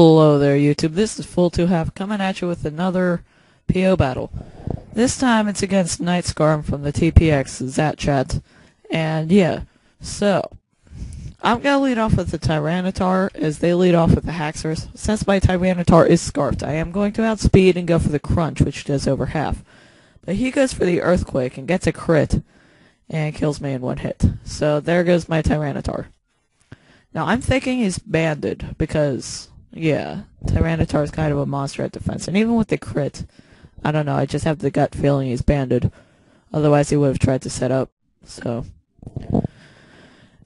Hello there, YouTube. This is Full2Half coming at you with another PO battle. This time it's against KnightSkarm from the TPX Zat Chat. And yeah, so I'm gonna lead off with the Tyranitar as they lead off with the Haxorus. Since my Tyranitar is scarfed, I am going to outspeed and go for the Crunch, which does over half. But he goes for the Earthquake and gets a crit and kills me in one hit. So there goes my Tyranitar. Now I'm thinking he's banded because, yeah, Tyranitar is kind of a monster at defense. And even with the crit, I don't know, I just have the gut feeling he's banded. Otherwise he would have tried to set up. So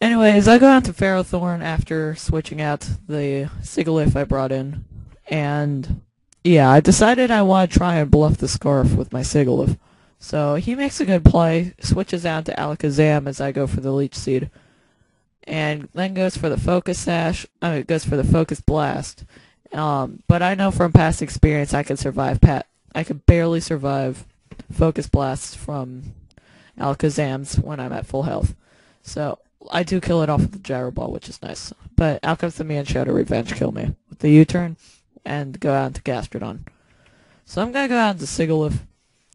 anyways, I go on to Ferrothorn after switching out the Sigilyph I brought in. And yeah, I decided I want to try and bluff the Scarf with my Sigilyph. So he makes a good play, switches out to Alakazam as I go for the Leech Seed. And then goes for the Focus Sash, goes for the Focus Blast. But I know from past experience I could survive I could barely survive Focus Blasts from Alakazam's when I'm at full health. So I do kill it off with the Gyro Ball, which is nice. But out comes the Mienshao to revenge kill me with the U-turn and go out to Gastrodon. So I'm gonna go out to Sigilyph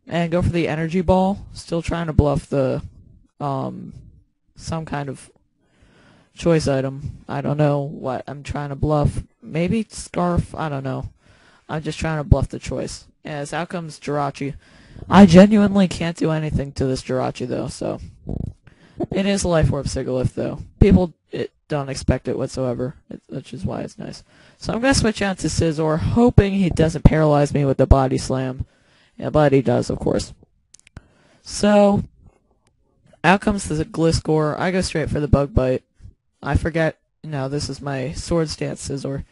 and go for the Energy Ball, still trying to bluff the some kind of choice item. I don't know what I'm trying to bluff. Maybe Scarf? I don't know. I'm just trying to bluff the choice. As out comes Jirachi. I genuinely can't do anything to this Jirachi though, so it is a Life Orb Sigilyph though. People don't expect it whatsoever, which is why it's nice. So I'm going to switch out to Scizor, hoping he doesn't paralyze me with the Body Slam. Yeah, but he does, of course. So out comes the Gliscor. I go straight for the Bug Bite. I forget, no, this is my Swords Dance Scizor.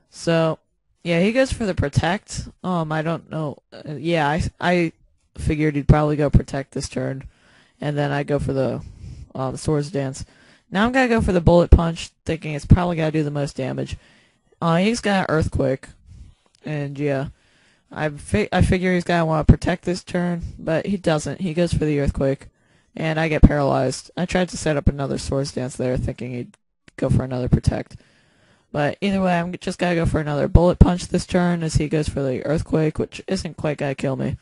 So, yeah, he goes for the Protect. I don't know. Yeah, I figured he'd probably go Protect this turn. And then I go for the Swords Dance. Now I'm going to go for the Bullet Punch, thinking it's probably going to do the most damage. He's got Earthquake. And, yeah, I figure he's going to want to Protect this turn, but he doesn't. He goes for the Earthquake. And I get paralyzed. I tried to set up another Swords Dance there, thinking he'd go for another Protect. But either way, I'm just going to go for another Bullet Punch this turn as he goes for the Earthquake, which isn't quite going to kill me.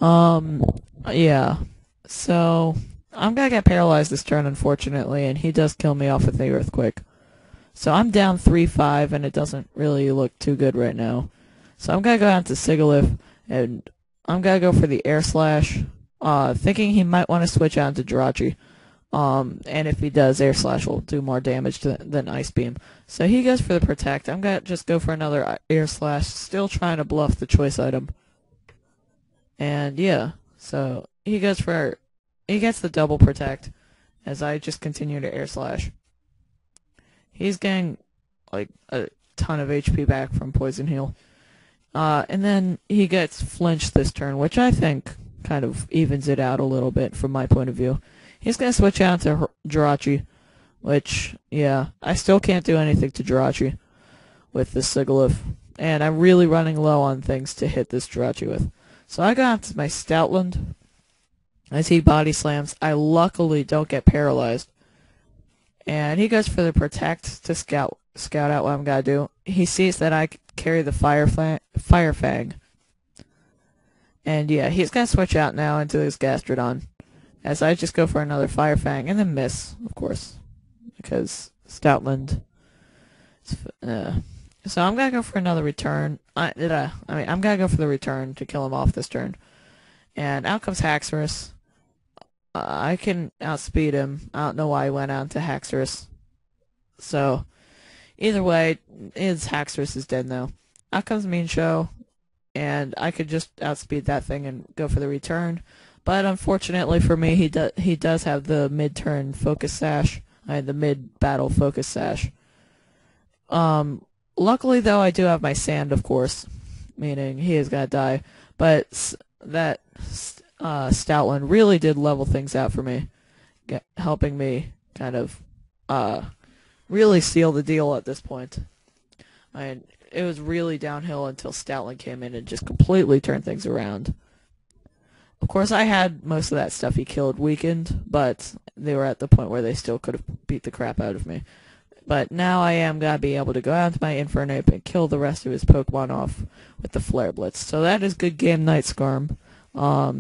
Yeah. So I'm going to get paralyzed this turn, unfortunately, and he does kill me off with the Earthquake. So I'm down 3-5, and it doesn't really look too good right now. So I'm going to go out to Sigilyph, and I'm going to go for the Air Slash. Thinking he might want to switch out to Jirachi. And if he does, Air Slash will do more damage than Ice Beam. So he goes for the Protect. I'm going to just go for another Air Slash, still trying to bluff the choice item. And yeah, so he gets the double Protect as I just continue to Air Slash. He's getting like a ton of HP back from Poison Heal. And then he gets flinched this turn, which I think kind of evens it out a little bit from my point of view. He's going to switch out to Jirachi, which, yeah, I still can't do anything to Jirachi with this Sigilyph, and I'm really running low on things to hit this Jirachi with. So I got to my Stoutland. As he Body Slams, I luckily don't get paralyzed. And he goes for the Protect to scout out what I'm going to do. He sees that I carry the Fire Fang. And yeah, he's going to switch out now into his Gastrodon. As I just go for another Fire Fang, and then miss, of course. Because Stoutland. So I'm going to go for another return. I'm going to go for the return to kill him off this turn. And out comes Haxorus. I can outspeed him. I don't know why he went out to Haxorus. So, either way, his Haxorus is dead now. Out comes Mienshao. And I could just outspeed that thing and go for the return. But unfortunately for me, he does have the mid-turn Focus Sash. The mid-battle Focus Sash. Luckily, though, I do have my Sand, of course. Meaning, he is going to die. But that Stoutland really did level things out for me. Helping me kind of really seal the deal at this point. It was really downhill until Stoutland came in and just completely turned things around. Of course, I had most of that stuff he killed weakened, but they were at the point where they still could have beat the crap out of me. But now I am going to be able to go out to my Infernape and kill the rest of his Pokemon off with the Flare Blitz. So that is good game, KnightSkarm.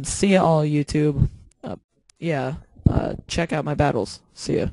See ya all, YouTube. Yeah, check out my battles. See ya.